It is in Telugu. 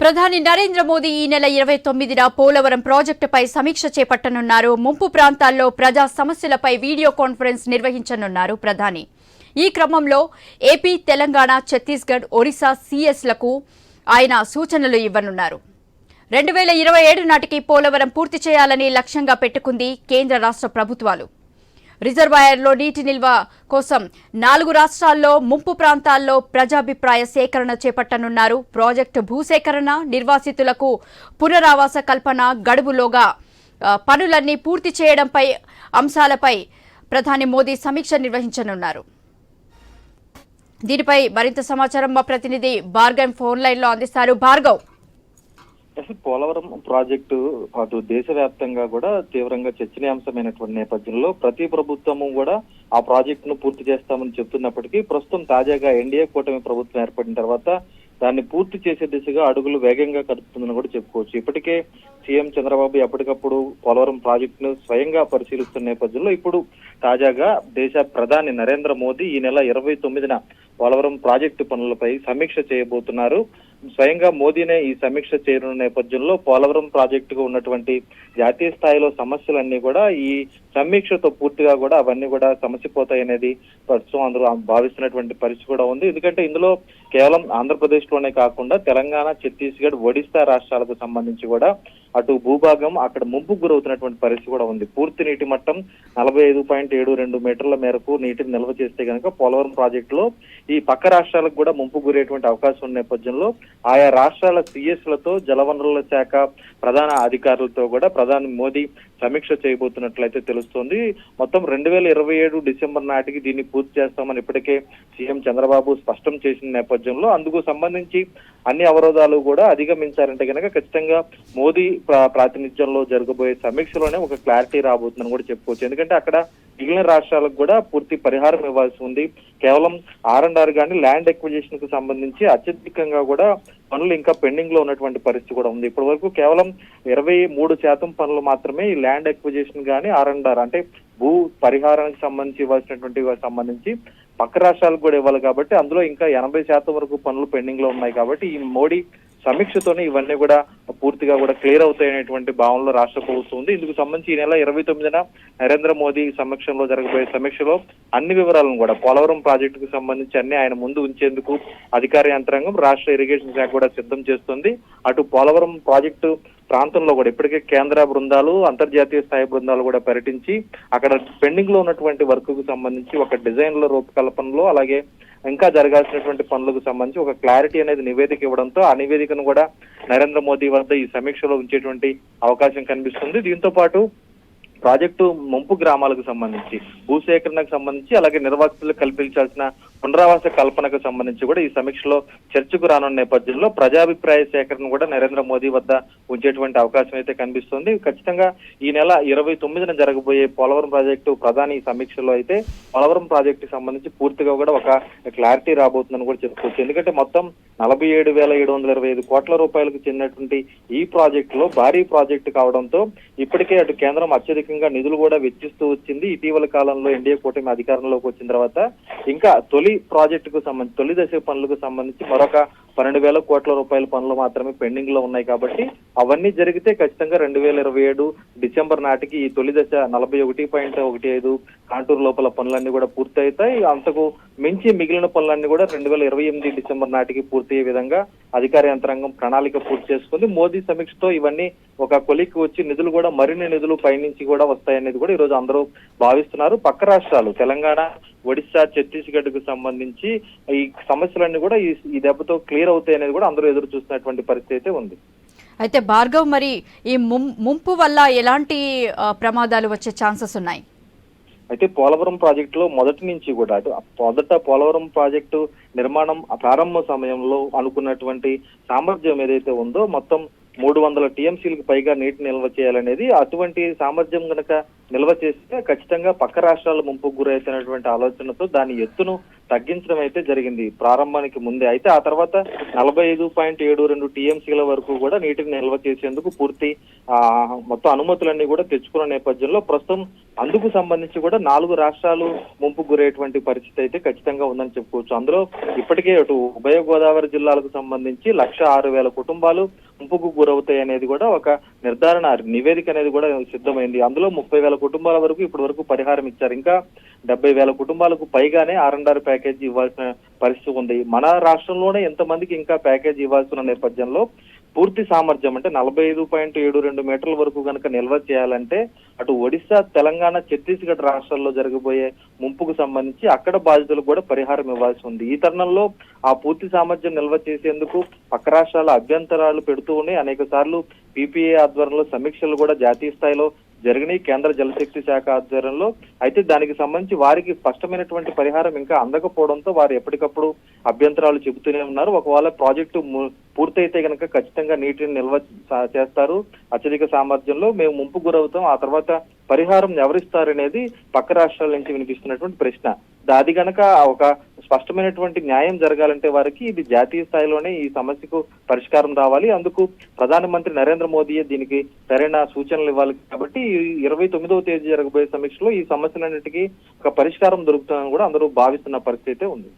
ప్రధాని నరేంద్ర మోదీ ఈ నెల 29న పోలవరం ప్రాజెక్టుపై సమీక్ష చేపట్టనున్నారు. ముంపు ప్రాంతాల్లో ప్రజా సమస్యలపై వీడియో కాన్ఫరెన్స్ నిర్వహించనున్నారు ప్రధాని. ఈ క్రమంలో ఏపీ, తెలంగాణ, ఛత్తీస్గఢ్, ఒడిశా సీఎస్లకు ఆయన సూచనలు ఇవ్వనున్నారు. 2027 నాటికి పోలవరం పూర్తి చేయాలని లక్ష్యంగా పెట్టుకుంది కేంద్ర రాష్ట్ర ప్రభుత్వాలు. రిజర్వాయర్లో నీటి నిల్వ కోసం 4 రాష్ట్రాల్లో ముంపు ప్రాంతాల్లో ప్రజాభిప్రాయ సేకరణ చేపట్టనున్నారు. ప్రాజెక్టు భూసేకరణ, నిర్వాసితులకు పునరావాస కల్పన గడువులోగా పనులన్నీ పూర్తి చేయడంపై అంశాలపై ప్రధాని మోదీ సమీక్ష నిర్వహించనున్నారు. దీనిపై మరింత సమాచారం మా ప్రతినిధి భార్గవ్ ఫోన్ లైన్ లో అందిస్తారు. భార్గవ్, పోలవరం ప్రాజెక్టు అటు దేశవ్యాప్తంగా కూడా తీవ్రంగా చర్చనీయాంశమైనటువంటి నేపథ్యంలో ప్రతి ప్రభుత్వము కూడా ఆ ప్రాజెక్టును పూర్తి చేస్తామని చెప్తున్నప్పటికీ ప్రస్తుతం తాజాగా ఎన్డీఏ కూటమి ప్రభుత్వం ఏర్పడిన తర్వాత దాన్ని పూర్తి చేసే దిశగా అడుగులు వేగంగా కదుపుతుందని కూడా చెప్పుకోవచ్చు. ఇప్పటికే సీఎం చంద్రబాబు ఎప్పటికప్పుడు పోలవరం ప్రాజెక్టును స్వయంగా పరిశీలిస్తున్న నేపథ్యంలో ఇప్పుడు తాజాగా దేశ ప్రధాని నరేంద్ర మోదీ ఈ నెల 29న పోలవరం ప్రాజెక్టు పనులపై సమీక్ష చేయబోతున్నారు. స్వయంగా మోదీనే ఈ సమీక్ష చేయనున్న నేపథ్యంలో పోలవరం ప్రాజెక్టుకు ఉన్నటువంటి జాతీయ స్థాయిలో సమస్యలన్నీ కూడా ఈ సమీక్షతో పూర్తిగా కూడా అవన్నీ కూడా సమసిపోతాయనేది ప్రస్తుతం అందరూ భావిస్తున్నటువంటి పరిస్థితి కూడా ఉంది. ఎందుకంటే ఇందులో కేవలం ఆంధ్రప్రదేశ్ లోనే కాకుండా తెలంగాణ, ఛత్తీస్గఢ్, ఒడిశా రాష్ట్రాలకు సంబంధించి కూడా అటు భూభాగం అక్కడ ముంపుకు గురవుతున్నటువంటి పరిస్థితి కూడా ఉంది. పూర్తి నీటి మట్టం 45.72 మీటర్ల మేరకు నీటిని నిల్వ చేస్తే కనుక పోలవరం ప్రాజెక్టులో ఈ పక్క రాష్ట్రాలకు కూడా ముంపు గురేటువంటి అవకాశం ఉన్న నేపథ్యంలో ఆయా రాష్ట్రాల సీఎస్లతో జలవనరుల శాఖ ప్రధాన అధికారులతో కూడా ప్రధాని మోదీ సమీక్ష చేయబోతున్నట్లయితే తెలుస్తోంది. మొత్తం 2027 డిసెంబర్ నాటికి దీన్ని పూర్తి చేస్తామని ఇప్పటికే సీఎం చంద్రబాబు స్పష్టం చేసిన నేపథ్యంలో అందుకు సంబంధించి అన్ని అవరోధాలు కూడా అధిగమించారంటే కనుక ఖచ్చితంగా మోదీ ప్రాతినిధ్యంలో జరగబోయే సమీక్షలోనే ఒక క్లారిటీ రాబోతుందని కూడా చెప్పుకోవచ్చు. ఎందుకంటే అక్కడ మిగిలిన రాష్ట్రాలకు కూడా పూర్తి పరిహారం ఇవ్వాల్సి ఉంది. కేవలం R&R కానీ ల్యాండ్ ఎక్విజిషన్ కు సంబంధించి అత్యధికంగా కూడా పనులు ఇంకా పెండింగ్ లో ఉన్నటువంటి పరిస్థితి కూడా ఉంది. ఇప్పటి వరకు కేవలం 23% పనులు మాత్రమే ఈ ల్యాండ్ ఎక్విజిషన్ కానీ R&R అంటే భూ పరిహారానికి సంబంధించి సంబంధించి పక్క రాష్ట్రాలకు కూడా ఇవ్వాలి కాబట్టి అందులో ఇంకా 80% వరకు పనులు పెండింగ్ లో ఉన్నాయి. కాబట్టి ఈ మోడీ సమీక్షతోనే ఇవన్నీ కూడా పూర్తిగా కూడా క్లియర్ అవుతాయనేటువంటి భావనలో రాష్ట్ర ప్రభుత్వం ఉంది. ఇందుకు సంబంధించి ఈ నెల 29న నరేంద్ర మోదీ సమక్షంలో జరగబోయే సమీక్షలో అన్ని వివరాలను కూడా పోలవరం ప్రాజెక్టుకు సంబంధించి అన్ని ఆయన ముందు ఉంచేందుకు అధికార యంత్రాంగం, రాష్ట్ర ఇరిగేషన్ శాఖ కూడా సిద్ధం చేస్తుంది. అటు పోలవరం ప్రాజెక్టు ప్రాంతంలో కూడా ఇప్పటికే కేంద్ర బృందాలు, అంతర్జాతీయ స్థాయి బృందాలు కూడా పర్యటించి అక్కడ పెండింగ్ లో ఉన్నటువంటి వర్క్ కు సంబంధించి ఒక డిజైన్ లో రూపకల్పనలో అలాగే ఇంకా జరగాల్సినటువంటి పనులకు సంబంధించి ఒక క్లారిటీ అనేది నివేదిక ఇవ్వడంతో ఆ నివేదికను కూడా నరేంద్ర మోదీ వద్ద ఈ సమీక్షలో ఉంచేటువంటి అవకాశం కనిపిస్తుంది. దీంతో పాటు ప్రాజెక్టు ముంపు గ్రామాలకు సంబంధించి భూసేకరణకు సంబంధించి అలాగే నిర్వాసితులకు కల్పించాల్సిన పునరావాస కల్పనకు సంబంధించి కూడా ఈ సమీక్షలో చర్చకు రానున్న నేపథ్యంలో ప్రజాభిప్రాయ సేకరణ కూడా నరేంద్ర మోదీ వద్ద ఉంచేటువంటి అవకాశం అయితే కనిపిస్తుంది. ఖచ్చితంగా ఈ నెల 29న జరగబోయే పోలవరం ప్రాజెక్టు ప్రధాని సమీక్షలో అయితే పోలవరం ప్రాజెక్టుకి సంబంధించి పూర్తిగా కూడా ఒక క్లారిటీ రాబోతుందని కూడా చెప్పుకోవచ్చు. ఎందుకంటే మొత్తం 47,725 కోట్ల రూపాయలకు చెందినటువంటి ఈ ప్రాజెక్టులో భారీ ప్రాజెక్టు కావడంతో ఇప్పటికే అటు కేంద్రం అత్యధికంగా నిధులు కూడా వెచ్చిస్తూ వచ్చింది. ఇటీవల కాలంలో ఎన్డీఏ కూటమి అధికారంలోకి వచ్చిన తర్వాత ఇంకా తొలి ప్రాజెక్టుకు సంబంధించి తొలి దశ పనులకు సంబంధించి మరొక 12,000 కోట్ల రూపాయల పనులు మాత్రమే పెండింగ్ లో ఉన్నాయి. కాబట్టి అవన్నీ జరిగితే ఖచ్చితంగా 2027 డిసెంబర్ నాటికి ఈ తొలి దశ 41.15 కాంటూర్ లోపల పనులన్నీ కూడా పూర్తి అవుతాయి. అంతకు మించి మిగిలిన పనులన్నీ కూడా 2028 డిసెంబర్ నాటికి పూర్తయ్యే విధంగా అధికార యంత్రాంగం ప్రణాళిక పూర్తి చేసుకుంది. మోదీ సమీక్షతో ఇవన్నీ ఒక కొలిక్కి వచ్చి నిధులు కూడా మరిన్ని నిధులు పైనుంచి కూడా వస్తాయనేది కూడా ఈ రోజు అందరూ భావిస్తున్నారు. పక్క రాష్ట్రాలు తెలంగాణ, ఒడిశా, ఛత్తీస్గఢ్ కు సంబంధించి ఈ సమస్యలన్నీ కూడా ఈ దెబ్బతో క్లియర్ అవుతాయి అనేది కూడా అందరూ ఎదురు చూస్తున్నటువంటి పరిస్థితి అయితే ఉంది. అయితే భార్గవ్, మరి ఈ ముంపు వల్ల ఎలాంటి ప్రమాదాలు వచ్చే ఛాన్సెస్ ఉన్నాయి? అయితే పోలవరం ప్రాజెక్టులో మొదటి నుంచి కూడా మొదట పోలవరం ప్రాజెక్టు నిర్మాణం ప్రారంభ సమయంలో అనుకున్నటువంటి సామర్థ్యం ఏదైతే ఉందో మొత్తం 300 టీఎంసీలకు పైగా నీటి నిల్వ చేయాలనేది, అటువంటి సామర్థ్యం కనుక నిల్వ చేస్తే ఖచ్చితంగా పక్క రాష్ట్రాల ముంపుకు గురైతున్నటువంటి ఆలోచనతో దాని ఎత్తును తగ్గించడం అయితే జరిగింది ప్రారంభానికి ముందే. అయితే ఆ తర్వాత 45.72 టీఎంసీల వరకు కూడా నీటిని నిల్వ చేసేందుకు పూర్తి మొత్తం అనుమతులన్నీ కూడా తెచ్చుకున్న నేపథ్యంలో ప్రస్తుతం అందుకు సంబంధించి కూడా 4 రాష్ట్రాలు ముంపుకు గురయ్యేటువంటి పరిస్థితి అయితే ఖచ్చితంగా ఉందని చెప్పుకోవచ్చు. అందులో ఇప్పటికే అటు ఉభయ గోదావరి జిల్లాలకు సంబంధించి 1,06,000 కుటుంబాలు ముంపుకు గురవుతాయి అనేది కూడా ఒక నిర్ధారణ నివేదిక అనేది కూడా సిద్ధమైంది. అందులో 30,000 కుటుంబాల వరకు ఇప్పటి వరకు పరిహారం ఇచ్చారు. ఇంకా 70,000 కుటుంబాలకు పైగానే R&R ప్యాకేజీ ఇవ్వాల్సిన పరిస్థితి ఉంది. మన రాష్ట్రంలోనే ఎంతమందికి ఇంకా ప్యాకేజీ ఇవ్వాల్సిన నేపథ్యంలో పూర్తి సామర్థ్యం అంటే 45.72 మీటర్ల వరకు కనుక నిల్వ చేయాలంటే అటు ఒడిశా, తెలంగాణ, ఛత్తీస్గఢ్ రాష్ట్రాల్లో జరగబోయే ముంపుకు సంబంధించి అక్కడ బాధితులకు కూడా పరిహారం ఇవ్వాల్సి ఉంది. ఈ తరుణంలో ఆ పూర్తి సామర్థ్యం నిల్వ చేసేందుకు పక్క రాష్ట్రాల అభ్యంతరాలు పెడుతూ ఉన్నాయి. అనేక సార్లు PPA ఆధ్వర్యంలో సమీక్షలు కూడా జాతీయ స్థాయిలో జరిగినాయి, కేంద్ర జలశక్తి శాఖ ఆధ్వర్యంలో. అయితే దానికి సంబంధించి వారికి స్పష్టమైనటువంటి పరిహారం ఇంకా అందకపోవడంతో వారు ఎప్పటికప్పుడు అభ్యంతరాలు చెబుతూనే ఉన్నారు. ఒకవేళ ప్రాజెక్టు పూర్తయితే కనుక ఖచ్చితంగా నీటిని నిల్వ చేస్తారు అత్యధిక సామర్థ్యంలో, మేము ముంపు గురవుతాం, ఆ తర్వాత పరిహారం ఎవరిస్తారనేది పక్క రాష్ట్రాల నుంచి వినిపిస్తున్నటువంటి ప్రశ్న. అది కనుక ఒక స్పష్టమైనటువంటి న్యాయం జరగాలంటే వారికి ఇది జాతీయ స్థాయిలోనే ఈ సమస్యకు పరిష్కారం రావాలి. అందుకు ప్రధానమంత్రి నరేంద్ర మోదీయే దీనికి సరైన సూచనలు ఇవ్వాలి. కాబట్టి 29వ తేదీ జరగబోయే సమీక్షలో ఈ సమస్యలన్నిటికీ ఒక పరిష్కారం దొరుకుతుందని కూడా అందరూ భావిస్తున్న పరిస్థితి అయితే ఉంది.